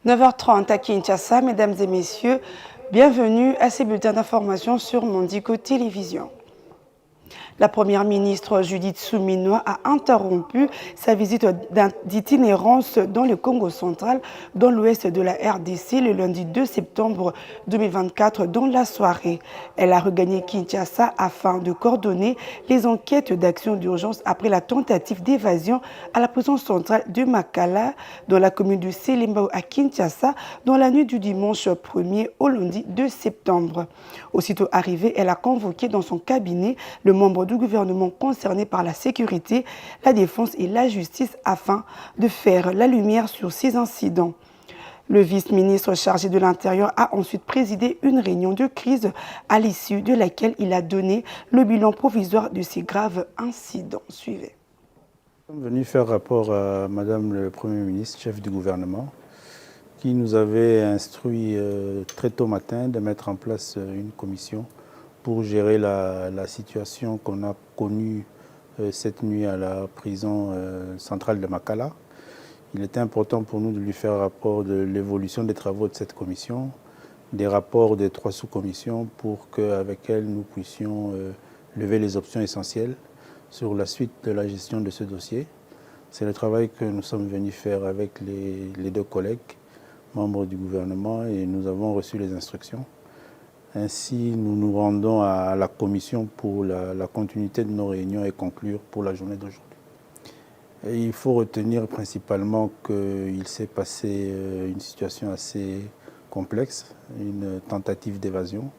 9h30 à Kinshasa, mesdames et messieurs, bienvenue à ces bulletins d'information sur Mondico Télévision. La première ministre Judith Suminwa a interrompu sa visite d'itinérance dans le Congo central, dans l'ouest de la RDC, le lundi 2 septembre 2024, dans la soirée. Elle a regagné Kinshasa afin de coordonner les enquêtes d'action d'urgence après la tentative d'évasion à la prison centrale de Makala, dans la commune de Selembao à Kinshasa, dans la nuit du dimanche 1er au lundi 2 septembre. Aussitôt arrivée, elle a convoqué dans son cabinet le membre du gouvernement concerné par la sécurité, la défense et la justice afin de faire la lumière sur ces incidents. Le vice-ministre chargé de l'Intérieur a ensuite présidé une réunion de crise à l'issue de laquelle il a donné le bilan provisoire de ces graves incidents. Suivez. Nous sommes venus faire rapport à Madame le Premier ministre, chef du gouvernement, qui nous avait instruit très tôt matin de mettre en place une commission pour gérer la situation qu'on a connue cette nuit à la prison centrale de Makala. Il était important pour nous de lui faire rapport de l'évolution des travaux de cette commission, des rapports des 3 sous-commissions pour qu'avec elle nous puissions lever les options essentielles sur la suite de la gestion de ce dossier. C'est le travail que nous sommes venus faire avec les 2 collègues, membres du gouvernement, et nous avons reçu les instructions. Ainsi, nous nous rendons à la commission pour la continuité de nos réunions et conclure pour la journée d'aujourd'hui. Il faut retenir principalement qu'il s'est passé une situation assez complexe, une tentative d'évasion,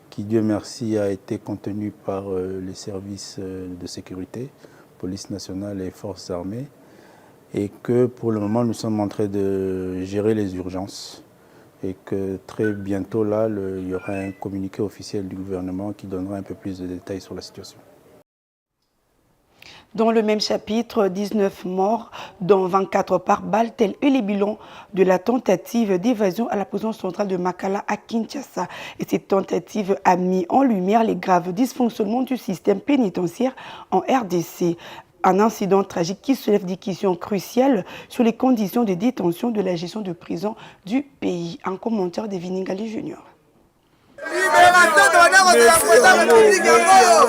qui, Dieu merci, a été contenue par les services de sécurité, police nationale et forces armées, et que pour le moment, nous sommes en train de gérer les urgences. Et que très bientôt, là, il y aura un communiqué officiel du gouvernement qui donnera un peu plus de détails sur la situation. Dans le même chapitre, 19 morts, dont 24 par balle, tel est le bilan de la tentative d'évasion à la prison centrale de Makala à Kinshasa. Et cette tentative a mis en lumière les graves dysfonctionnements du système pénitentiaire en RDC. Un incident tragique qui soulève des questions cruciales sur les conditions de détention de la gestion de prison du pays. Un commentaire de Viningali Junior.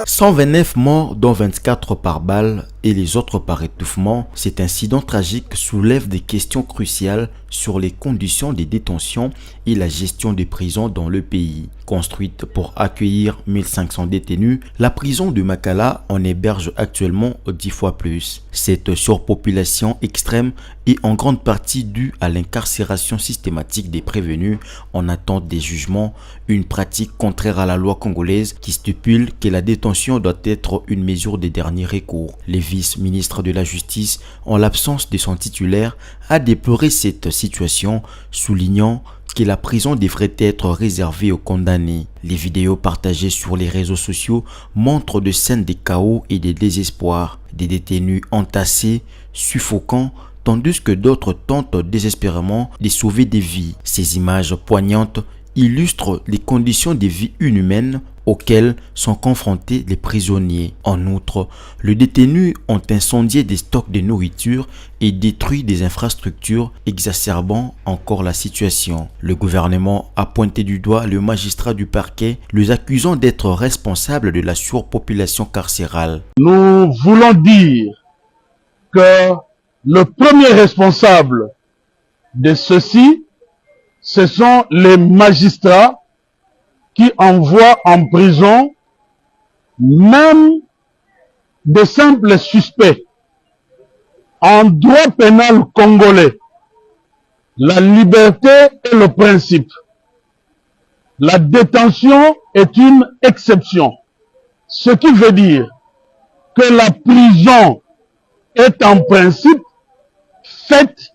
129 morts, dont 24 par balle et les autres par étouffement. Cet incident tragique soulève des questions cruciales sur les conditions de détention et la gestion des prisons dans le pays. Construite pour accueillir 1500 détenus, la prison de Makala en héberge actuellement 10 fois plus. Cette surpopulation extrême est en grande partie due à l'incarcération systématique des prévenus en attente des jugements, une pratique contraire à la loi congolaise qui stipule que la détention doit être une mesure de dernier recours. Le vice-ministre de la Justice, en l'absence de son titulaire, a déploré cette situation, soulignant que la prison devrait être réservée aux condamnés. Les vidéos partagées sur les réseaux sociaux montrent des scènes de chaos et de désespoir, des détenus entassés, suffocants, tandis que d'autres tentent désespérément de sauver des vies. Ces images poignantes illustrent les conditions de vie inhumaines auxquelles sont confrontés les prisonniers. En outre, les détenus ont incendié des stocks de nourriture et détruit des infrastructures, exacerbant encore la situation. Le gouvernement a pointé du doigt le magistrat du parquet, les accusant d'être responsables de la surpopulation carcérale. Nous voulons dire que le premier responsable de ceci, ce sont les magistrats qui envoient en prison même de simples suspects. En droit pénal congolais, la liberté est le principe. La détention est une exception. Ce qui veut dire que la prison est en principe faite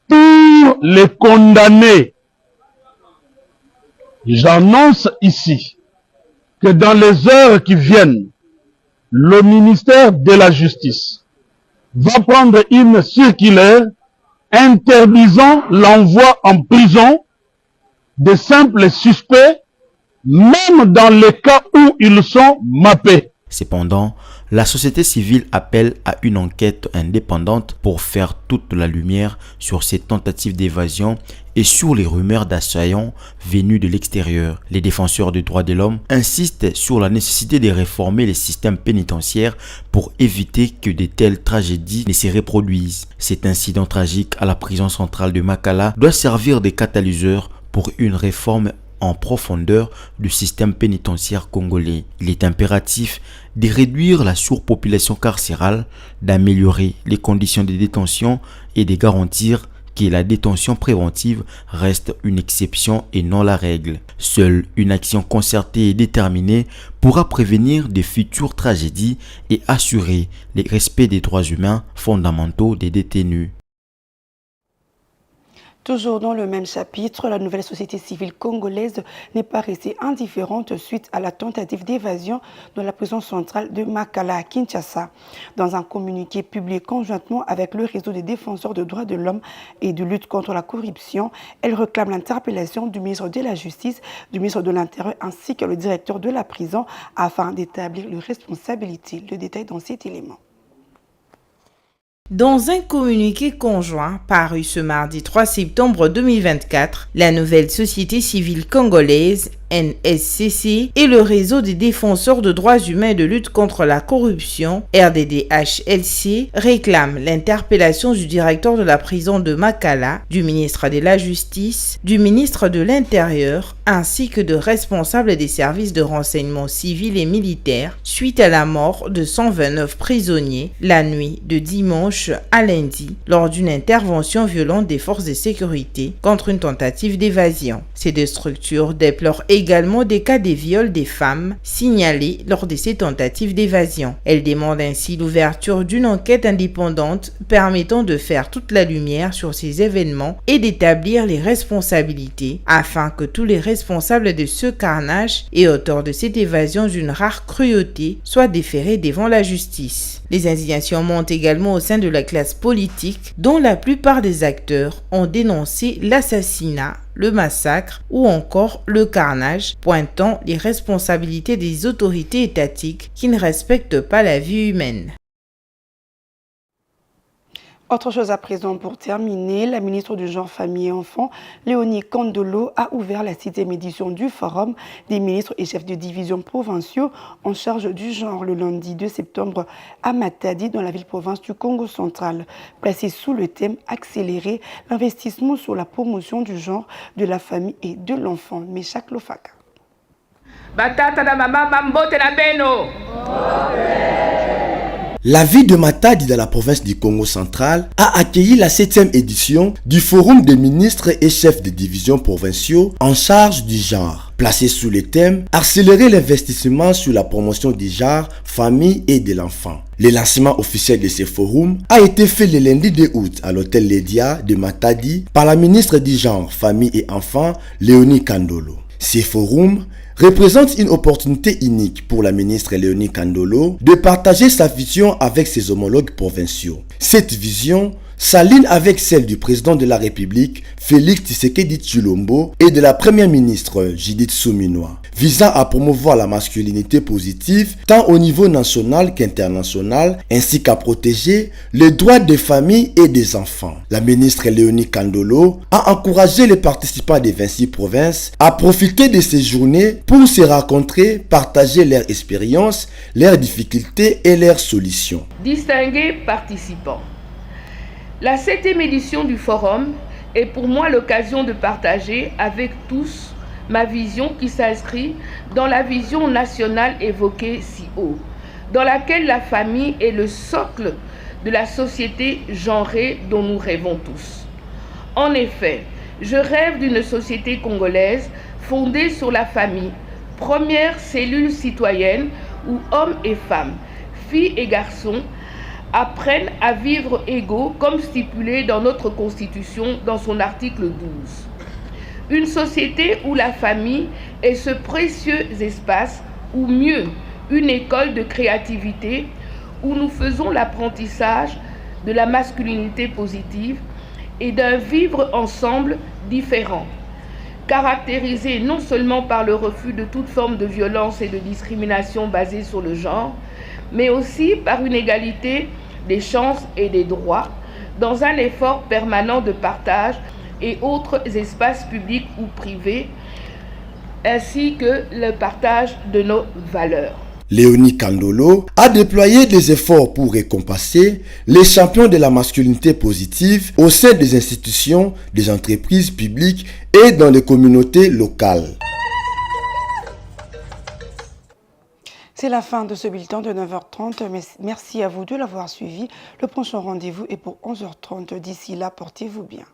pour les condamnés. J'annonce ici que dans les heures qui viennent, le ministère de la Justice va prendre une circulaire interdisant l'envoi en prison de simples suspects, même dans les cas où ils sont mappés. Cependant, la société civile appelle à une enquête indépendante pour faire toute la lumière sur ces tentatives d'évasion et sur les rumeurs d'assaillants venus de l'extérieur. Les défenseurs des droits de l'homme insistent sur la nécessité de réformer les systèmes pénitentiaires pour éviter que de telles tragédies ne se reproduisent. Cet incident tragique à la prison centrale de Makala doit servir de catalyseur pour une réforme en profondeur du système pénitentiaire congolais. Il est impératif de réduire la surpopulation carcérale, d'améliorer les conditions de détention et de garantir que la détention préventive reste une exception et non la règle. Seule une action concertée et déterminée pourra prévenir de futures tragédies et assurer le respect des droits humains fondamentaux des détenus. Toujours dans le même chapitre, la nouvelle société civile congolaise n'est pas restée indifférente suite à la tentative d'évasion dans la prison centrale de Makala à Kinshasa. Dans un communiqué publié conjointement avec le réseau des défenseurs des droits de l'homme et de lutte contre la corruption, elle réclame l'interpellation du ministre de la Justice, du ministre de l'Intérieur ainsi que le directeur de la prison afin d'établir les responsabilités. Le détail dans cet élément. Dans un communiqué conjoint paru ce mardi 3 septembre 2024, la nouvelle société civile congolaise NSCC et le réseau des défenseurs de droits humains et de lutte contre la corruption RDDHLC réclament l'interpellation du directeur de la prison de Makala, du ministre de la Justice, du ministre de l'Intérieur ainsi que de responsables des services de renseignement civil et militaire suite à la mort de 129 prisonniers la nuit de dimanche à lundi lors d'une intervention violente des forces de sécurité contre une tentative d'évasion. Ces deux structures déplorent également des cas de viol des femmes signalés lors de ces tentatives d'évasion. Elles demandent ainsi l'ouverture d'une enquête indépendante permettant de faire toute la lumière sur ces événements et d'établir les responsabilités afin que tous les responsables de ce carnage et auteurs de cette évasion d'une rare cruauté soient déférés devant la justice. Les indignations montent également au sein de la classe politique dont la plupart des acteurs ont dénoncé l'assassinat, le massacre ou encore le carnage, pointant les responsabilités des autorités étatiques qui ne respectent pas la vie humaine. Autre chose à présent pour terminer, la ministre du Genre, Famille et Enfants, Léonie Kandolo, a ouvert la 6e édition du Forum des ministres et chefs de division provinciaux en charge du genre le lundi 2 septembre à Matadi, dans la ville-province du Congo central, placé sous le thème « Accélérer l'investissement sur la promotion du genre, de la famille et de l'enfant ». Meshak Lofaka. La ville de Matadi dans la province du Congo central a accueilli la 7e édition du Forum des ministres et chefs de division provinciaux en charge du genre, placé sous le thème « Accélérer l'investissement sur la promotion du genre, famille et de l'enfant ». Le lancement officiel de ce forum a été fait le lundi 2 août à l'hôtel Ledia de Matadi par la ministre du genre, famille et enfants, Léonie Kandolo. Ce forum représente une opportunité unique pour la ministre Léonie Kandolo de partager sa vision avec ses homologues provinciaux. Cette vision s'aligne avec celle du président de la République, Félix Tshisekedi Tshilombo, et de la première ministre, Judith Suminwa, visant à promouvoir la masculinité positive tant au niveau national qu'international, ainsi qu'à protéger les droits des familles et des enfants. La ministre Léonie Kandolo a encouragé les participants des 26 provinces à profiter de ces journées pour se rencontrer, partager leurs expériences, leurs difficultés et leurs solutions. Distingués participants, la 7e édition du Forum est pour moi l'occasion de partager avec tous ma vision qui s'inscrit dans la vision nationale évoquée si haut, dans laquelle la famille est le socle de la société genrée dont nous rêvons tous. En effet, je rêve d'une société congolaise fondée sur la famille, première cellule citoyenne où hommes et femmes, filles et garçons apprennent à vivre égaux comme stipulé dans notre Constitution dans son article 12. Une société où la famille est ce précieux espace, ou mieux, une école de créativité où nous faisons l'apprentissage de la masculinité positive et d'un vivre ensemble différent. caractérisée non seulement par le refus de toute forme de violence et de discrimination basée sur le genre, mais aussi par une égalité des chances et des droits, dans un effort permanent de partage et autres espaces publics ou privés, ainsi que le partage de nos valeurs. Léonie Kandolo a déployé des efforts pour récompenser les champions de la masculinité positive au sein des institutions, des entreprises publiques et dans les communautés locales. C'est la fin de ce bulletin de 9h30. Merci à vous de l'avoir suivi. Le prochain rendez-vous est pour 11h30. D'ici là, portez-vous bien.